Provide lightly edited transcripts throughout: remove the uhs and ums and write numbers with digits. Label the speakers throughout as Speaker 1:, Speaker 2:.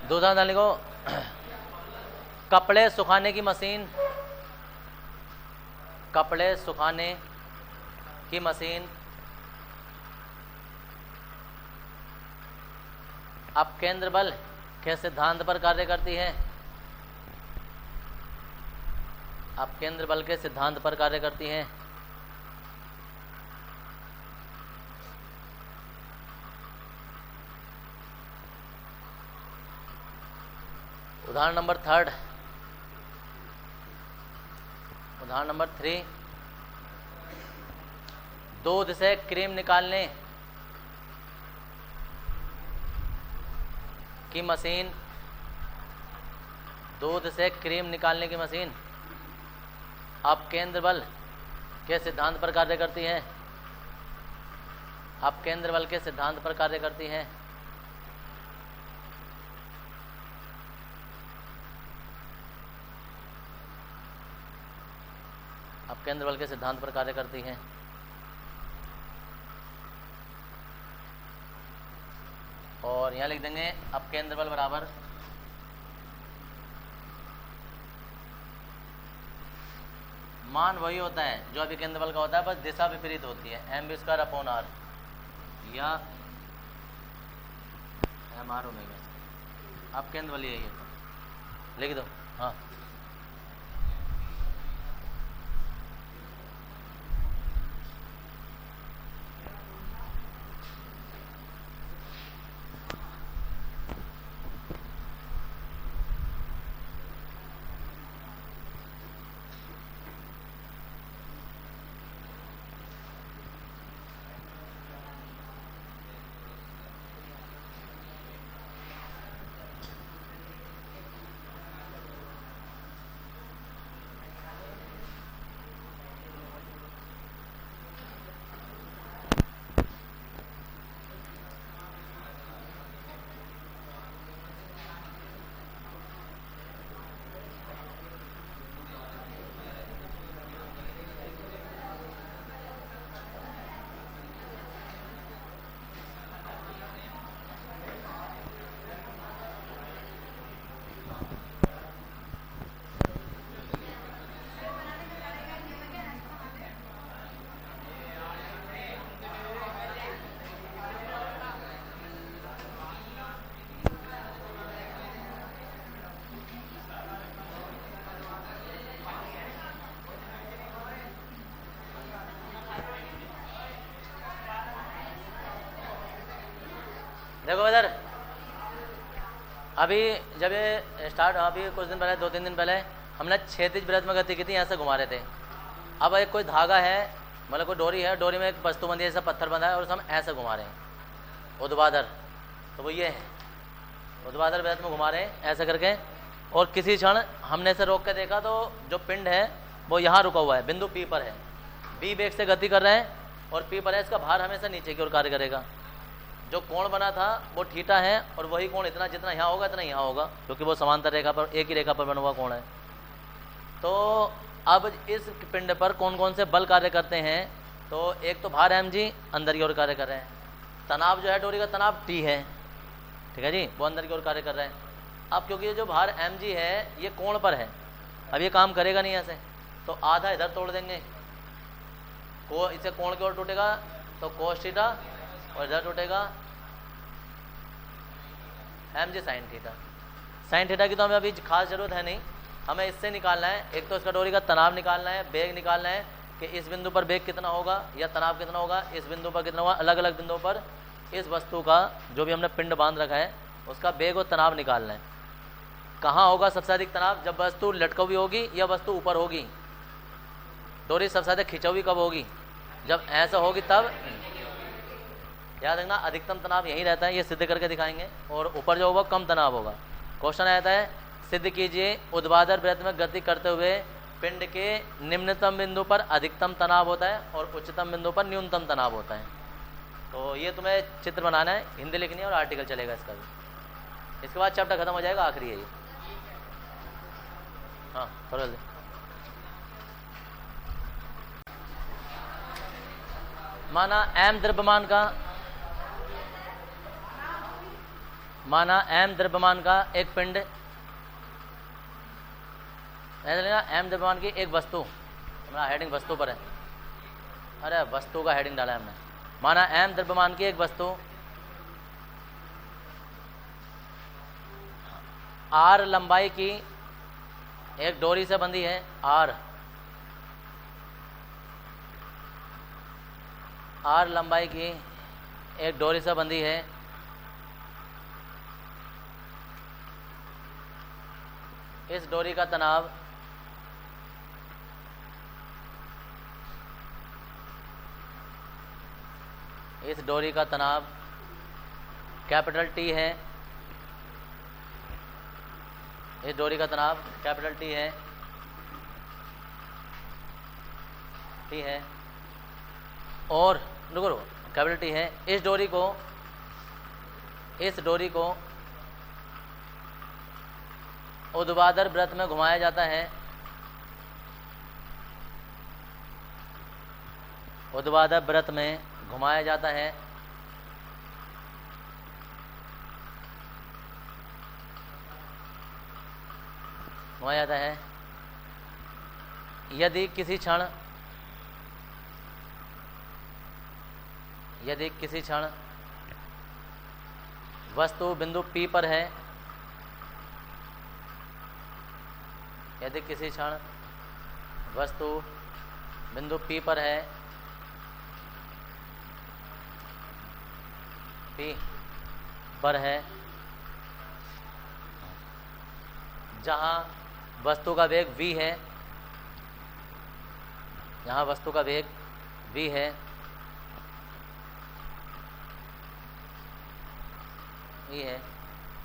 Speaker 1: दूसरा उदाहरण लिखो, कपड़े सुखाने की मशीन, कपड़े सुखाने की मशीन अपकेंद्र बल के सिद्धांत पर कार्य करती है, अपकेंद्र बल के सिद्धांत पर कार्य करती है। उदाहरण नंबर 3, उदाहरण नंबर 3, दूध से क्रीम निकालने की मशीन, दूध से क्रीम निकालने की मशीन अपकेंद्र बल के सिद्धांत पर कार्य करती है, अपकेंद्र बल के सिद्धांत पर कार्य करती है। अपकेंद्र बल के सिद्धांत पर कार्य करती है। और यहाँ लिख देंगे अपकेंद्र बल बराबर मान वही होता है जो अभिकेंद्र बल का होता है, बस दिशा विपरीत होती है, mv²/r या mr ओमेगा। अपकेंद्र बल यही है, लिख दो। हाँ, देखो इधर, अभी जब ये स्टार्ट, अभी कुछ दिन पहले, 2-3 दिन पहले हमने क्षैतिज वृत्त में गति की थी, यहाँ से घुमा रहे थे। अब एक कोई धागा है, मतलब कोई डोरी है, डोरी में एक वस्तु बंधी है, ऐसा पत्थर बंधा है और हम ऐसे घुमा रहे हैं ऊर्ध्वाधर, तो वो ये है ऊर्ध्वाधर वृत्त में घुमा रहे हैं ऐसा करके। और किसी क्षण हमने इसे रोक के देखा तो जो पिंड है वो यहाँ रुका हुआ है, बिंदु पी पर है, बी वेग से गति कर रहे हैं और पी पर है, इसका भार हमेशा नीचे की ओर कार्य करेगा। जो कोण बना था वो थीटा है और वही कोण इतना जितना यहाँ होगा इतना यहाँ होगा, क्योंकि वो समांतर रेखा पर, एक ही रेखा पर बना हुआ कोण है। तो अब इस पिंड पर कौन कौन से बल कार्य करते हैं, तो एक तो भार mg अंदर की ओर कार्य कर रहे हैं, तनाव जो है डोरी का तनाव T है, ठीक है जी, वो अंदर की ओर कार्य कर रहे हैं। अब क्योंकि ये जो भार mg है ये कोण पर है, अब ये काम करेगा नहीं ऐसे, तो आधा इधर तोड़ देंगे, को इसे कोण की ओर टूटेगा तो cos थीटा, और इधर टूटेगा mg sin theta. sin theta की तो हमें अभी खास जरूरत है नहीं, हमें इससे निकालना है, एक तो इसका डोरी का तनाव निकालना है, वेग निकालना है कि इस बिंदु पर वेग कितना होगा या तनाव कितना होगा, इस बिंदु पर कितना होगा, अलग अलग बिंदुओं पर इस वस्तु का जो भी हमने पिंड बांध रखा है उसका वेग और तनाव निकालना है। कहाँ होगा सबसे अधिक तनाव, जब वस्तु लटकी हुई होगी या वस्तु ऊपर होगी। डोरी सबसे अधिक खिंची हुई कब होगी, जब ऐसा होगी तब। याद रखना अधिकतम तनाव यही रहता है, ये सिद्ध करके दिखाएंगे, और ऊपर जो होगा कम तनाव होगा। क्वेश्चन आता है सिद्ध कीजिए ऊर्ध्वाधर वृत्त में गति करते हुए पिंड के निम्नतम बिंदु पर अधिकतम तनाव होता है और उच्चतम बिंदु पर न्यूनतम तनाव होता है। तो ये तुम्हें चित्र बनाना है, हिंदी लिखनी है और आर्टिकल चलेगा इसका भी। इसके बाद चैप्टर खत्म हो जाएगा, आखिरी है ये। हाँ थोड़ा जल्दी। माना m द्रव्यमान का, माना m द्रव्यमान का एक पिंड, ऐसा लेना m द्रव्यमान की एक वस्तु, हमारा हेडिंग वस्तु पर है, अरे वस्तु का हेडिंग डाला है हमने। माना m द्रव्यमान की एक वस्तु r लंबाई की एक डोरी से बंधी है, r लंबाई की एक डोरी से बंधी है, इस डोरी का तनाव कैपिटल T है, इस डोरी का तनाव कैपिटल T है, और रुको कैपिटल T है। इस डोरी को ऊर्ध्वाधर वृत्त में घुमाया जाता है, ऊर्ध्वाधर वृत्त में घुमाया जाता है, यदि किसी क्षण वस्तु बिंदु P पर है, यदि किसी क्षण वस्तु बिंदु P पर है, जहाँ वस्तु का वेग v है, जहाँ वस्तु का वेग v है,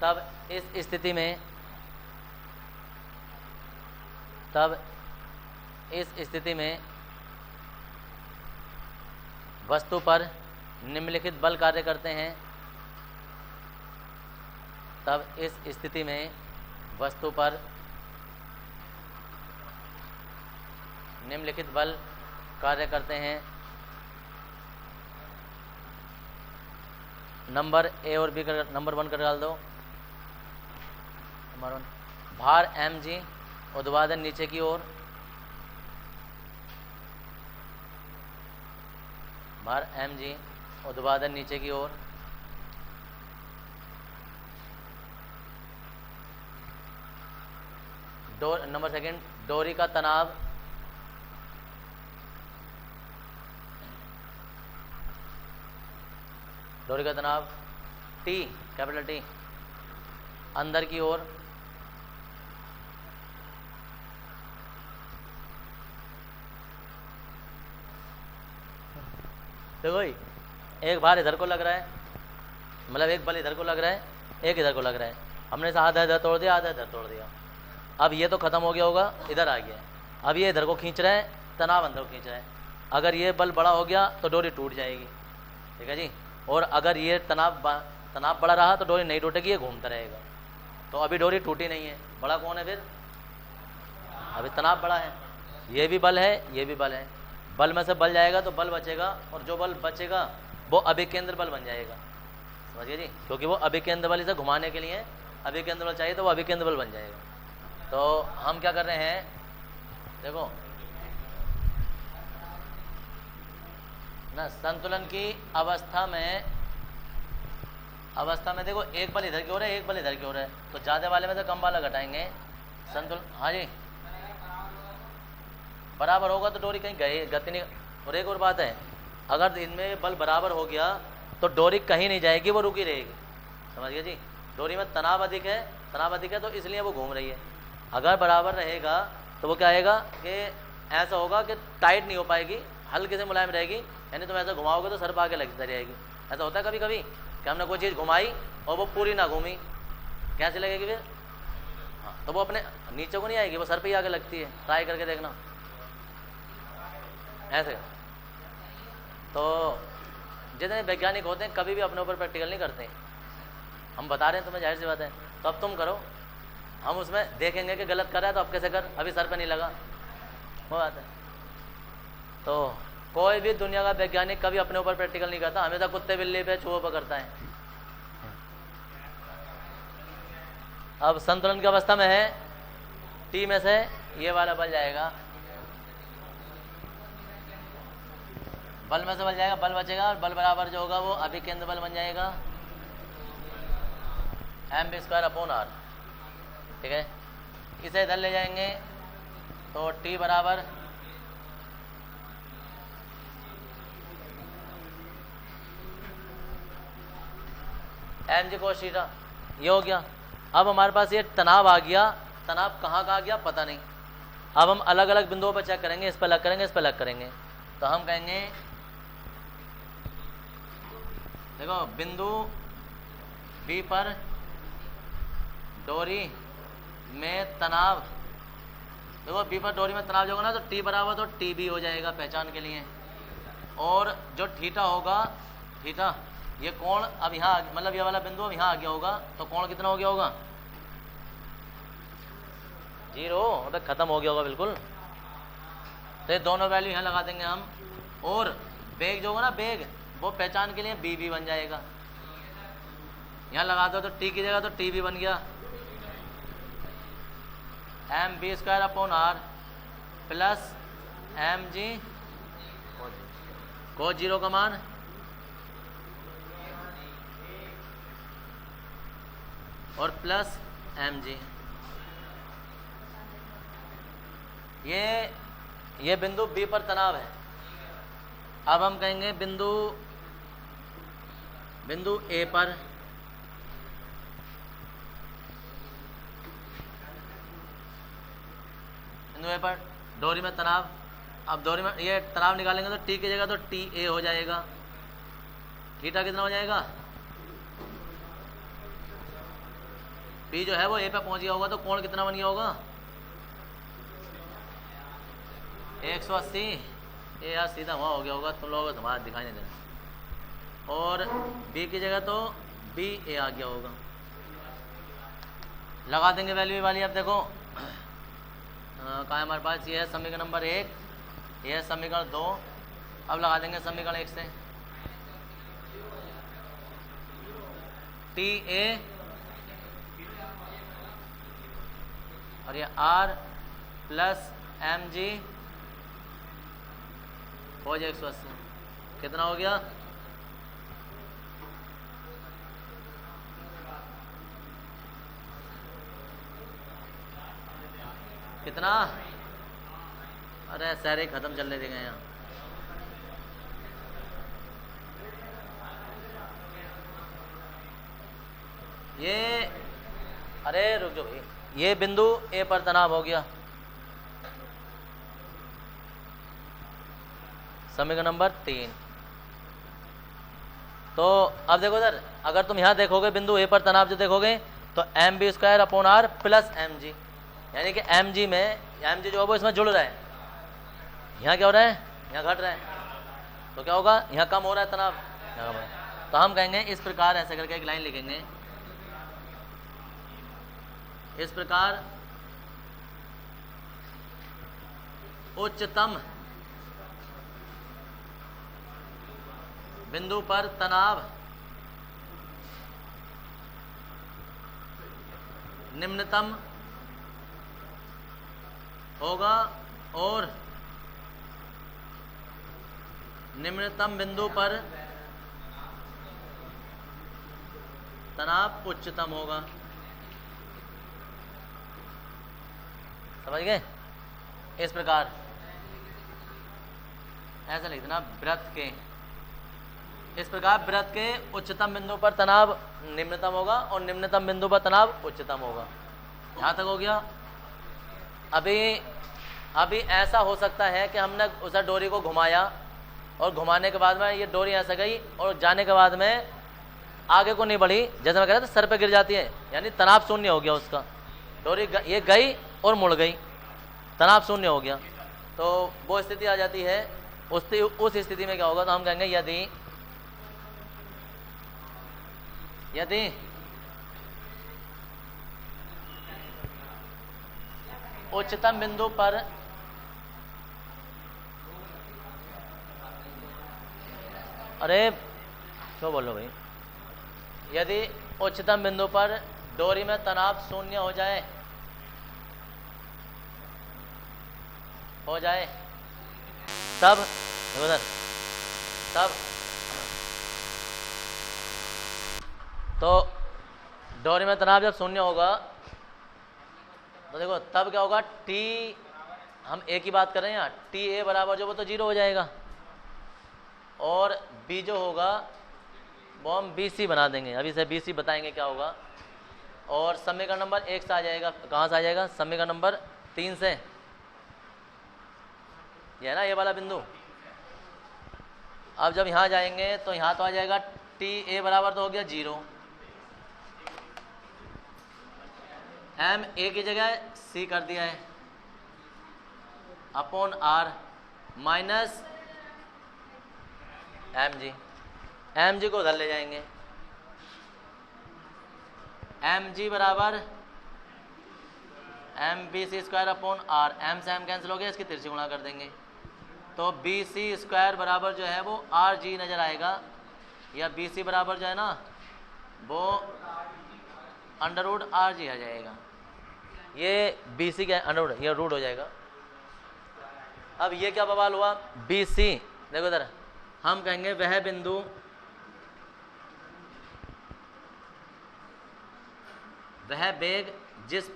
Speaker 1: तब इस स्थिति में वस्तु पर निम्नलिखित बल कार्य करते हैं, तब इस स्थिति में वस्तु पर निम्नलिखित बल कार्य करते हैं। नंबर ए और बी का नंबर 1 कर डाल दो। नंबर 1, भार mg ऊर्ध्वाधर नीचे की ओर, भार mg ऊर्ध्वाधर नीचे की ओर, नंबर 2, डोरी का तनाव T कैपिटल T अंदर की ओर, देखो भाई एक भार इधर को लग रहा है, मतलब एक बल इधर को लग रहा है, एक इधर को लग रहा है, हमने से आधा इधर तोड़ दिया, आधा इधर तोड़ दिया। अब ये तो खत्म हो गया होगा, इधर आ गया है। अब ये इधर को खींच रहा है, तनाव अंदर को खींच रहा है। अगर ये बल बड़ा हो गया तो डोरी टूट जाएगी, ठीक है जी। और अगर ये तनाव बड़ा रहा तो डोरी नहीं टूटेगी, ये घूमता रहेगा। तो अभी डोरी टूटी नहीं है, बड़ा कौन है फिर? अभी तनाव बड़ा है, ये भी बल है, ये भी बल है। बल में से बल जाएगा तो बल बचेगा, और जो बल बचेगा वो अभिकेंद्र बल बन जाएगा, समझिए जी। क्योंकि वो अभिकेंद्र बल इसे घुमाने के लिए अभिकेंद्र बल चाहिए, तो वो अभिकेंद्र बल बन जाएगा। तो हम क्या कर रहे हैं, देखो ना, संतुलन की अवस्था में देखो एक बल इधर की ओर है, एक बल इधर की ओर है, तो ज़्यादा वाले में से कम वाला घटाएंगे संतुलन। हाँ जी, बराबर होगा तो डोरी कहीं गति नहीं। और एक और बात है, अगर इनमें बल बराबर हो गया तो डोरी कहीं नहीं जाएगी, वो रुकी रहेगी, समझिए जी। डोरी में तनाव अधिक है तो इसलिए वो घूम रही है। अगर बराबर रहेगा तो वो क्या आएगा कि ऐसा होगा कि टाइट नहीं हो पाएगी, हल्के से मुलायम रहेगी। यानी तुम ऐसा घुमाओगे तो सर पर आके लगती रहेगी। ऐसा होता है कभी कभी कि हमने कोई चीज़ घुमाई और वो पूरी ना घूमी, कैसे लगेगी फिर? हाँ, तो वो अपने नीचे को नहीं आएगी, वो सर पे ही आके लगती है। ट्राई करके देखना ऐसे। तो जितने वैज्ञानिक होते हैं कभी भी अपने ऊपर प्रैक्टिकल नहीं करते। हम बता रहे हैं तुम्हें, जाहिर सी बात है। तो अब तुम करो, हम उसमें देखेंगे कि गलत कर रहा है तो अब कैसे कर, अभी सर पे नहीं लगा, वो बात है। तो कोई भी दुनिया का वैज्ञानिक कभी अपने ऊपर प्रैक्टिकल नहीं करता, हमेशा कुत्ते बिल्ली पे चूहों पर करता है। अब संतुलन की अवस्था में है, टी में से ये वाला बल जाएगा, बल में से बल जाएगा, बल बचेगा और बल बराबर जो होगा वो अभिकेंद्र बल बन जाएगा mv²/r। ठीक है, इसे इधर ले जाएंगे तो T बराबर mg cos थीटा, ये हो गया। अब हमारे पास ये तनाव आ गया, तनाव कहाँ का आ गया पता नहीं। अब हम अलग अलग बिंदुओं पर चेक करेंगे, इस पर अलग करेंगे, इस पर अलग करेंगे। तो हम कहेंगे देखो बिंदु B पर डोरी में तनाव, देखो B पर डोरी में तनाव जो होगा ना तो T बराबर तो TB हो जाएगा पहचान के लिए। और जो थीटा होगा, थीटा ये कोण अब यहाँ मतलब ये वाला बिंदु अब यहाँ आ गया होगा, तो कोण कितना हो गया होगा 0, अबे खत्म हो गया होगा बिल्कुल। तो ये दोनों वैल्यू यहाँ लगा देंगे हम। और बेग जो होगा ना, बेग वो पहचान के लिए BB बन जाएगा। यहाँ लगा दो तो T की जगह तो TB बन गया, mv²/r प्लस mg cos 0 का मान और प्लस mg। ये बिंदु B पर तनाव है। अब हम कहेंगे बिंदु A पर डोरी में तनाव। अब डोरी में ये तनाव निकालेंगे तो T की जगह तो TA हो जाएगा। थीटा कितना हो जाएगा, P जो है वो A पे पहुंच गया होगा तो कोण कितना बन गया होगा 180। ये यार सीधा वहाँ हो गया होगा, तुम लोगों को तुम्हारा दिखाई नहीं देना। और B की जगह तो BA आ गया होगा। लगा देंगे वैल्यू वाली। अब देखो कहाँ है हमारे पास, ये है समीकरण नंबर 1, ये है समीकरण 2। अब लगा देंगे समीकरण 1 से TA और ये R प्लस mg cos 180 कितना हो गया, कितना, अरे सारे खत्म चलने देंगे यहाँ। ये अरे रुक जाओ भाई, ये बिंदु A पर तनाव हो गया, समीकरण नंबर 3। तो अब देखो सर, अगर तुम यहाँ देखोगे बिंदु A पर तनाव जो देखोगे तो mv²/r प्लस mg, यानी कि mg में mg जो है वो इसमें जुड़ रहा है। यहाँ क्या हो रहा है, यहाँ घट रहा है, तो क्या होगा यहाँ कम हो रहा है तनाव, यहाँ कम हो रहा है। तो हम कहेंगे इस प्रकार, ऐसे करके एक लाइन लिखेंगे, इस प्रकार उच्चतम बिंदु पर तनाव निम्नतम होगा और निम्नतम बिंदु पर तनाव उच्चतम होगा। समझ गए? इस प्रकार ऐसा लिख देना, वृत्त के, इस प्रकार वृत्त के उच्चतम बिंदु पर तनाव निम्नतम होगा और निम्नतम बिंदु पर तनाव उच्चतम होगा। यहाँ तक हो गया। अभी ऐसा हो सकता है कि हमने उस डोरी को घुमाया और घुमाने के बाद में ये डोरी ऐसा गई और जाने के बाद में आगे को नहीं बढ़ी, जैसे मैं कह रहा था सर पे गिर जाती है, यानी तनाव शून्य हो गया उसका। डोरी ये गई और मुड़ गई, तनाव शून्य हो गया। तो वो स्थिति आ जाती है। उस स्थिति में क्या होगा, तो हम कहेंगे यदि उच्चतम बिंदु पर अरे क्यों बोलो भाई, यदि उच्चतम बिंदु पर डोरी में तनाव शून्य हो जाए, तब उधर तब तो डोरी में तनाव जब शून्य होगा तो देखो तब क्या होगा, टी, हम ए की बात कर रहे हैं यहाँ, टी ए बराबर जो वो तो 0 हो जाएगा, और बी जो होगा वो हम बी सी बना देंगे, अभी से बी सी बताएंगे क्या होगा, और समीकरण नंबर 1 से आ जाएगा। कहाँ से आ जाएगा? समीकरण नंबर 3 से, ये है ना ये वाला बिंदु। अब जब यहाँ जाएंगे तो यहाँ तो आ जाएगा टी ए बराबर तो हो गया 0, एम ए की जगह सी कर दिया है, upon r minus m g को उधर ले जाएंगे, एम जी बराबर m b c square upon r, m से एम कैंसिल हो गया, इसकी तिरछी गुणा कर देंगे, तो बी सी स्क्वायर बराबर जो है वो आर जी नज़र आएगा, या बी सी बराबर जो है ना वो अंडर रूट आर जी आ जाएगा, ये बी सी का अंडर ये रूट हो जाएगा। अब ये क्या बवाल हुआ, बी सी, देखो इधर हम कहेंगे वह बिंदु वह वेग जिस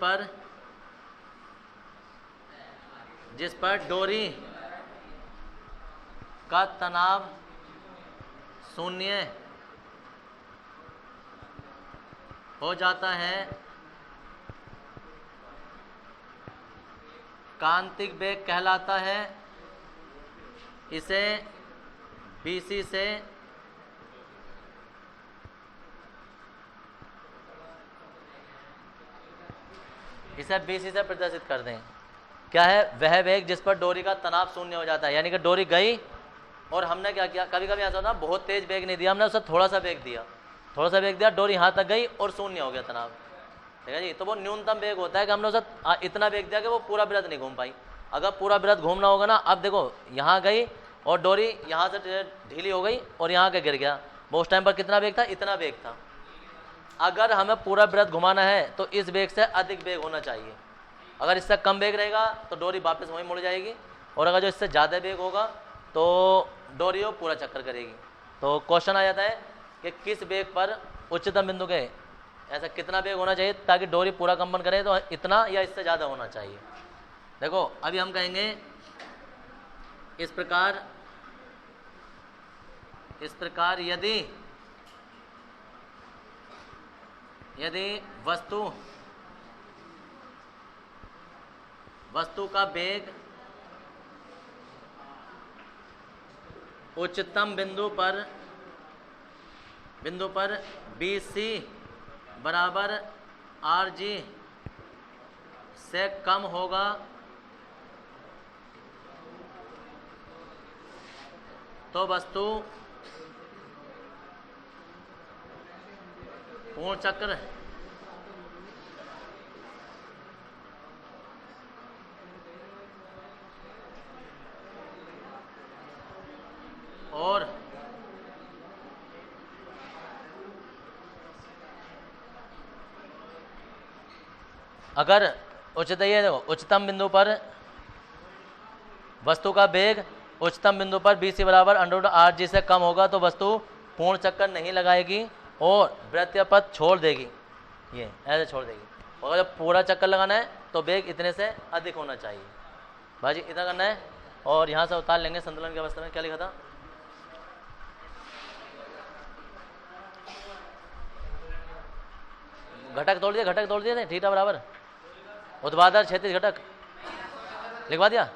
Speaker 1: पर डोरी का तनाव शून्य हो जाता है, कांतिक वेग कहलाता है, इसे BC से प्रदर्शित कर दें। क्या है? वह वेग जिस पर डोरी का तनाव शून्य हो जाता है, यानी कि डोरी गई और हमने क्या किया, कभी कभी ऐसा होता है बहुत तेज वेग नहीं दिया हमने, उससे थोड़ा सा वेग दिया, डोरी यहाँ तक गई और शून्य हो गया तनाव, ठीक है जी। तो वो न्यूनतम वेग होता है कि हमने उसे इतना वेग दिया कि वो पूरा वृत्त नहीं घूम पाई। अगर पूरा वृत्त घूमना होगा ना, अब देखो यहाँ गई और डोरी यहाँ से ढीली हो गई और यहाँ के गिर गया, वो उस टाइम पर कितना वेग था? इतना वेग था। अगर हमें पूरा वृत्त घुमाना है तो इस वेग से अधिक वेग होना चाहिए, अगर इससे कम वेग रहेगा तो डोरी वापस वहीं मुड़ जाएगी, और अगर जो इससे ज़्यादा वेग होगा तो डोरी वो पूरा चक्कर करेगी। तो क्वेश्चन आ जाता है कि किस वेग पर उच्चतम बिंदु के ऐसा कितना वेग होना चाहिए ताकि डोरी पूरा कंपन करे, तो इतना या इससे ज़्यादा होना चाहिए। देखो अभी हम कहेंगे इस प्रकार यदि वस्तु का वेग उच्चतम बिंदु पर BC बराबर RG से कम होगा तो वस्तु पूर्ण चक्र और अगर उच्चतम बिंदु पर वस्तु का वेग उच्चतम बिंदु पर BC बराबर √RG से कम होगा तो वस्तु पूर्ण चक्कर नहीं लगाएगी और वृत्तीय पथ छोड़ देगी, ये ऐसे छोड़ देगी। और जब पूरा चक्कर लगाना है तो वेग इतने से अधिक होना चाहिए, भाजी इतना करना है। और यहाँ से उतार लेंगे संतुलन की अवस्था में, क्या लिखा था? घटक तोड़ दिए थे, थीटा बराबर ऊर्ध्वाधर क्षैतिज घटक लिखवा दिया,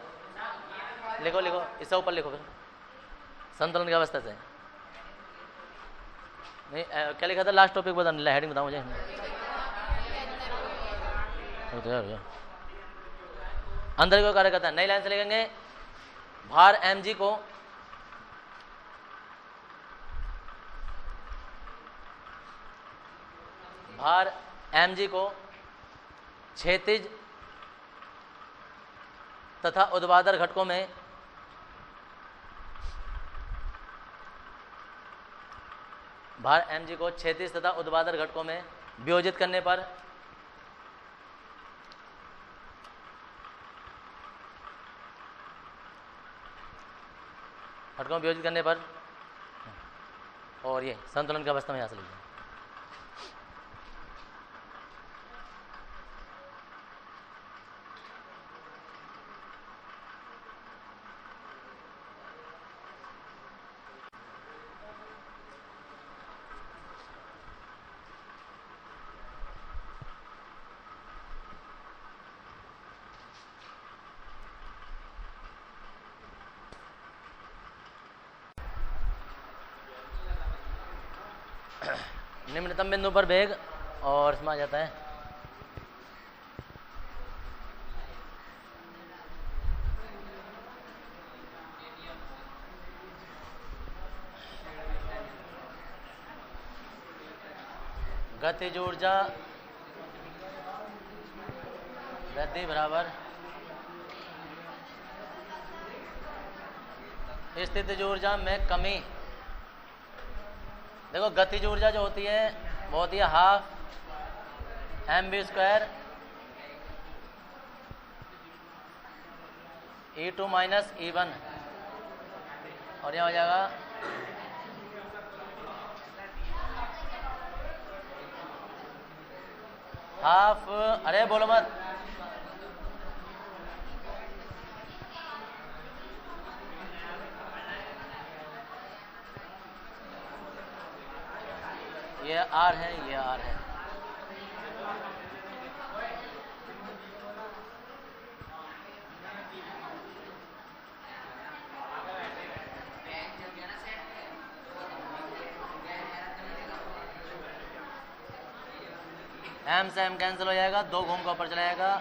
Speaker 1: लिखो इससे ऊपर लिखो फिर संतुलन की अवस्था से। नहीं क्या लिखा था लास्ट टॉपिक बता, हेडिंग बताओ मुझे। अंदर को कार्य करता है, नई लाइन से लिखेंगे भार mg को क्षैतिज तथा ऊर्ध्वाधर घटकों में क्षैतिज तथा ऊर्ध्वाधर घटकों में वियोजित करने पर घटकों में वियोजित करने पर, और ये संतुलन की अवस्था में यहाँ से लिख जाए। निम्नतम बिंदु पर वेग और इसमें आ जाता है गतिज ऊर्जा वृद्धि बराबर स्थितिज ऊर्जा में कमी। देखो गतिज ऊर्जा जो होती है वो होती है half mv² E2 minus E1, और यहाँ हो जाएगा हाफ, अरे बोलो मत, ये R है, ये R है। M से M कैंसिल हो जाएगा, 2 घूम का ऊपर चला जाएगा,